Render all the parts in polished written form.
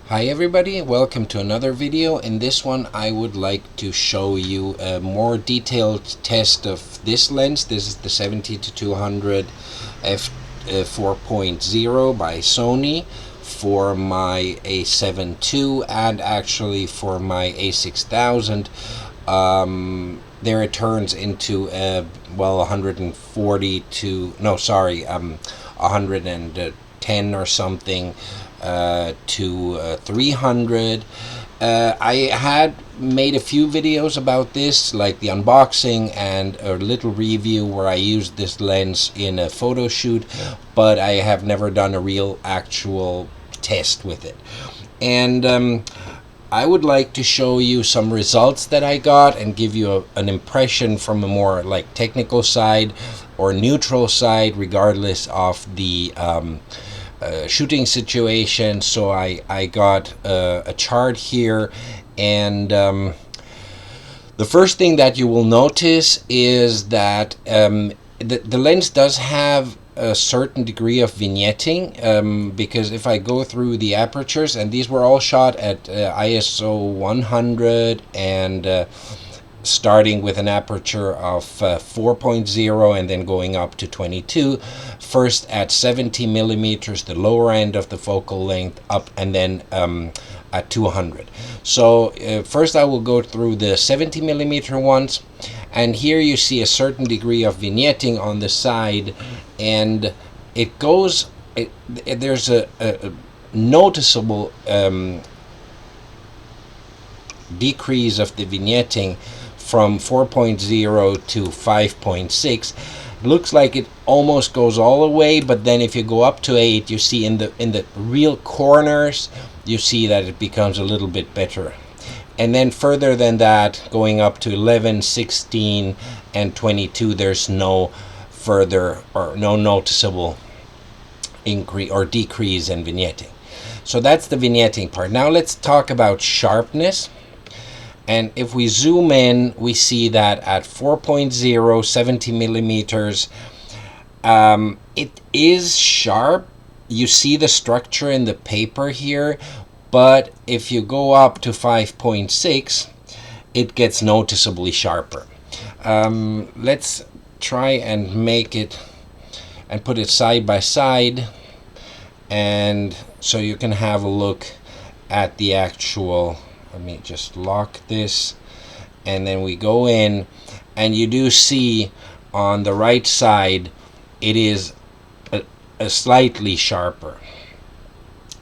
Hi everybody, welcome to another video. In this one I would like to show you a more detailed test of this lens. This is the 70-200 f 4.0 by Sony for my A7II and actually for my A6000. There it turns into 140 to 110 or something to 300. I had made a few videos about this, like the unboxing and a little review where I used this lens in a photo shoot, but I have never done a real actual test with it. And I would like to show you some results that I got and give you an impression from a more like technical side or neutral side, regardless of the shooting situation. So I got a chart here, and the first thing that you will notice is that the lens does have a certain degree of vignetting, because if I go through the apertures, and these were all shot at ISO 100 and starting with an aperture of 4.0 and then going up to 22, first at 70 millimeters, the lower end of the focal length, up, and then at 200. So first I will go through the 70 millimeter ones, and here you see a certain degree of vignetting on the side, and it goes, there's a noticeable decrease of the vignetting from 4.0 to 5.6. Looks like it almost goes all the way, but then if you go up to 8, you see in the real corners, you see that it becomes a little bit better. And then further than that, going up to 11, 16, and 22, there's no further or no noticeable increase or decrease in vignetting. So that's the vignetting part. Now let's talk about sharpness. And if we zoom in, we see that at 4.0, 70 millimeters, it is sharp. You see the structure in the paper here, but if you go up to 5.6, it gets noticeably sharper. Let's try and make it and put it side by side, and so you can have a look at the actual. Let me just lock this, and then we go in, and you do see on the right side it is a slightly sharper.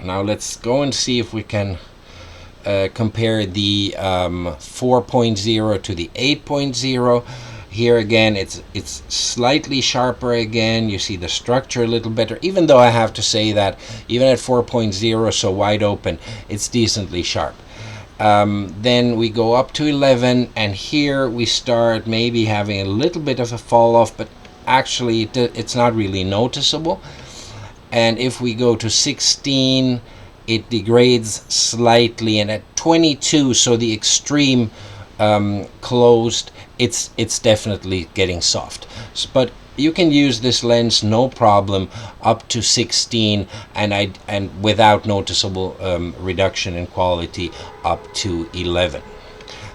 Now let's go and see if we can compare the 4.0 to the 8.0. Here again, it's slightly sharper again. You see the structure a little better, even though I have to say that even at 4.0, so wide open, it's decently sharp. Then we go up to 11, and here we start maybe having a little bit of a fall off, but actually it's not really noticeable. And if we go to 16, it degrades slightly, and at 22, so the extreme closed, it's definitely getting soft. But you can use this lens no problem up to 16, and without noticeable reduction in quality up to 11.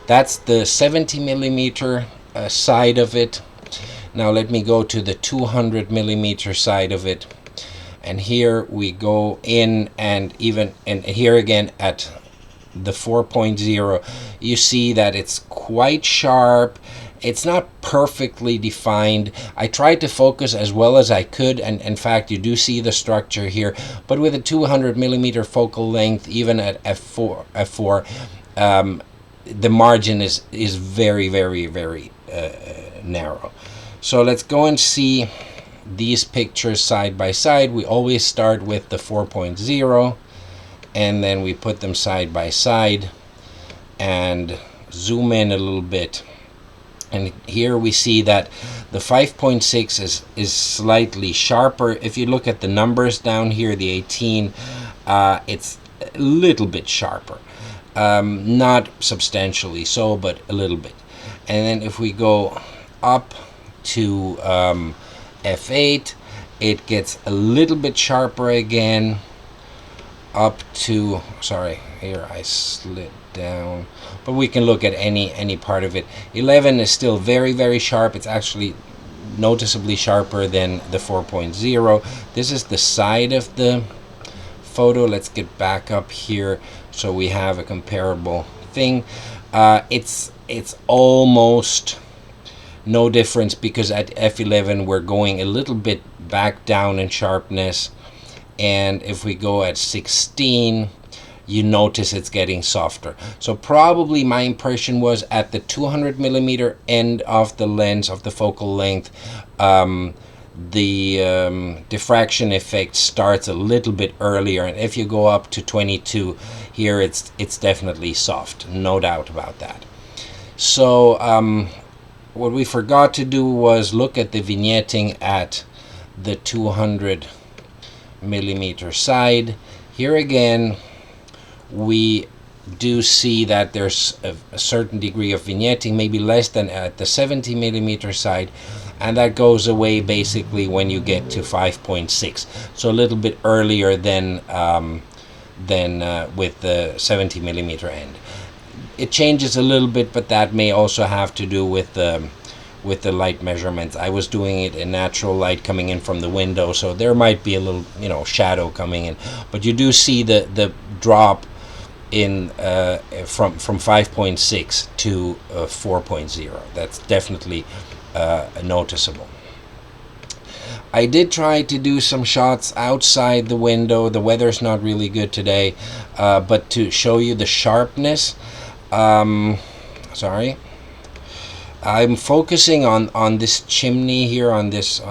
That's the 70 millimeter side of it. Now let me go to the 200 millimeter side of it, and here we go in, and here again at the 4.0, you see that it's quite sharp. It's not perfectly defined. I tried to focus as well as I could, and in fact you do see the structure here, but with a 200 millimeter focal length, even at f4, the margin is very, very, very narrow. So let's go and see these pictures side by side. We always start with the 4.0, and then we put them side by side and zoom in a little bit. And here we see that the 5.6 is slightly sharper. If you look at the numbers down here, the 18, it's a little bit sharper. Not substantially so, but a little bit. And then if we go up to F8, it gets a little bit sharper again. up to, sorry, here I slid down, but we can look at any part of it. 11 is still very, very sharp. It's actually noticeably sharper than the 4.0. This is the side of the photo. Let's get back up here so we have a comparable thing. It's almost no difference, because at f11 we're going a little bit back down in sharpness, and if we go at 16, you notice it's getting softer. So probably my impression was at the 200 millimeter end of the lens, of the focal length, the diffraction effect starts a little bit earlier, and if you go up to 22 here, it's definitely soft, no doubt about that. So what we forgot to do was look at the vignetting at the 200 millimeter side. Here again, we do see that there's a certain degree of vignetting, maybe less than at the 70 millimeter side, and that goes away basically when you get to 5.6, so a little bit earlier than with the 70 millimeter end. It changes a little bit, but that may also have to do with the light measurements. I was doing it in natural light coming in from the window, so there might be a little, shadow coming in, but you do see the drop in from 5.6 to 4.0. That's definitely noticeable. I did try to do some shots outside the window. The weather's not really good today, but to show you the sharpness, sorry, I'm focusing on this chimney here, on this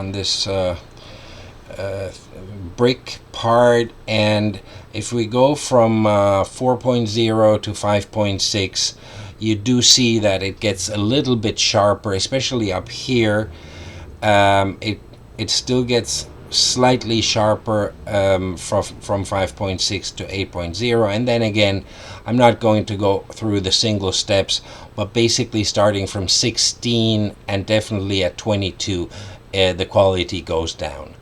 brick part, and if we go from 4.0 to 5.6, you do see that it gets a little bit sharper, especially up here. It still gets slightly sharper from 5.6 to 8.0, and then again, I'm not going to go through the single steps, but basically starting from 16 and definitely at 22, the quality goes down.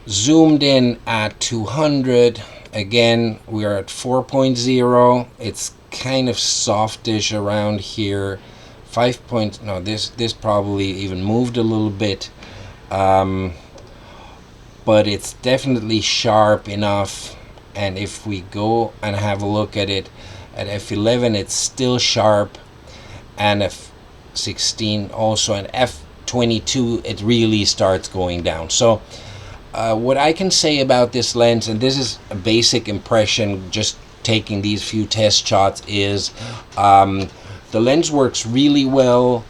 Zoomed in at 200, again we are at 4.0. It's kind of softish around here. 5 point, no, this probably even moved a little bit, but it's definitely sharp enough. And if we go and have a look at it at f11, it's still sharp, and f16 also, and f22 it really starts going down. So what I can say about this lens, and this is a basic impression just taking these few test shots, is the lens works really well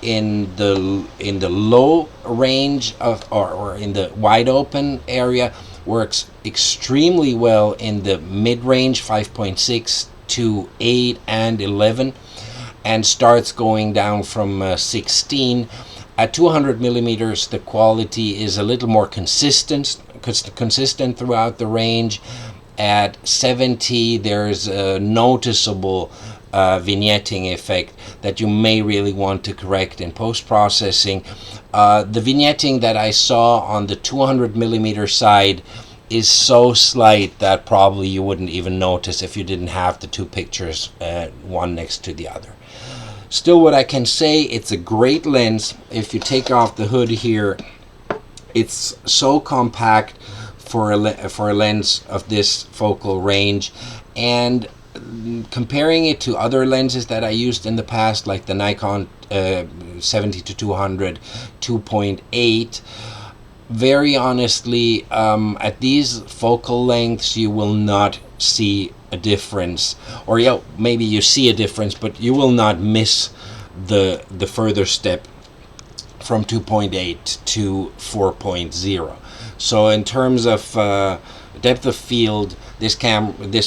in the low range of, or in the wide open area, works extremely well in the mid-range 5.6 to 8 and 11, and starts going down from 16. At 200 millimeters, the quality is a little more consistent throughout the range. At 70, there's a noticeable vignetting effect that you may really want to correct in post-processing. The vignetting that I saw on the 200 millimeter side is so slight that probably you wouldn't even notice if you didn't have the two pictures one next to the other. Still, what I can say, it's a great lens. If you take off the hood here, it's so compact for a lens of this focal range, and comparing it to other lenses that I used in the past, like the Nikon 70-200 2.8, very honestly, at these focal lengths you will not see a difference, or yeah, maybe you see a difference, but you will not miss the further step from 2.8 to 4.0. So in terms of depth of field, this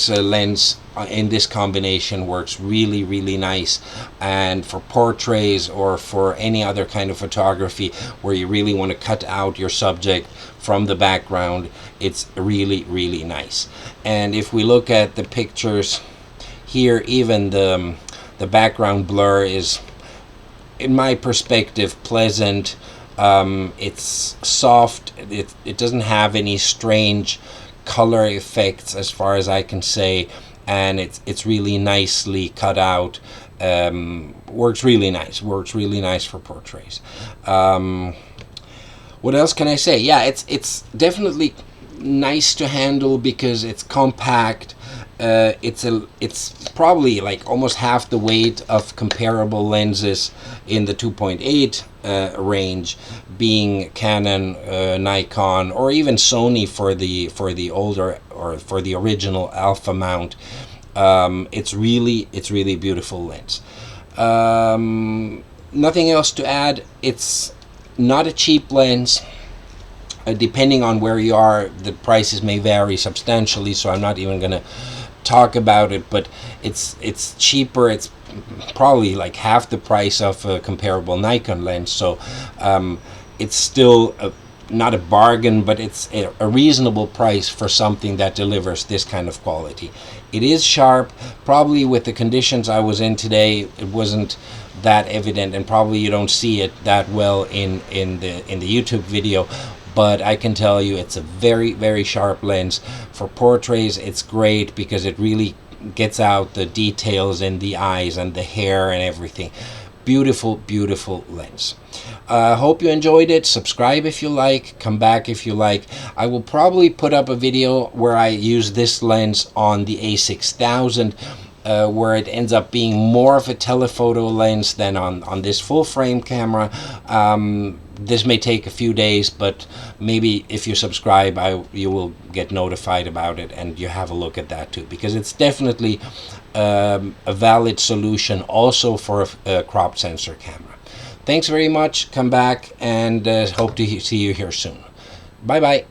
lens in this combination works really, really nice. And for portraits or for any other kind of photography where you really want to cut out your subject from the background, it's really, really nice. And if we look at the pictures here, even the background blur is, in my perspective, pleasant. It's soft. It doesn't have any strange color effects as far as I can say, and it's really nicely cut out. Works really nice. Works really nice for portraits. What else can I say? Yeah, it's definitely nice to handle because it's compact. It's probably like almost half the weight of comparable lenses in the 2.8 range, being Canon, Nikon, or even Sony for the older or for the original alpha mount. It's really beautiful lens. Nothing else to add. It's not a cheap lens. Depending on where you are, the prices may vary substantially, so I'm not even going to talk about it, but it's cheaper. It's probably like half the price of a comparable Nikon lens, so it's still not a bargain, but it's a reasonable price for something that delivers this kind of quality. It is sharp. Probably with the conditions I was in today, it wasn't that evident, and probably you don't see it that well in the YouTube video, but I can tell you it's a very sharp lens. For portraits it's great because it really gets out the details in the eyes and the hair and everything. Beautiful lens. Hope you enjoyed it. Subscribe if you like, come back if you like. I will probably put up a video where I use this lens on the A6000, where it ends up being more of a telephoto lens than on this full frame camera. This may take a few days, but maybe if you subscribe, you will get notified about it, and you have a look at that too, because it's definitely a valid solution also for a cropped sensor camera. Thanks very much. Come back, and hope to see you here soon. Bye bye.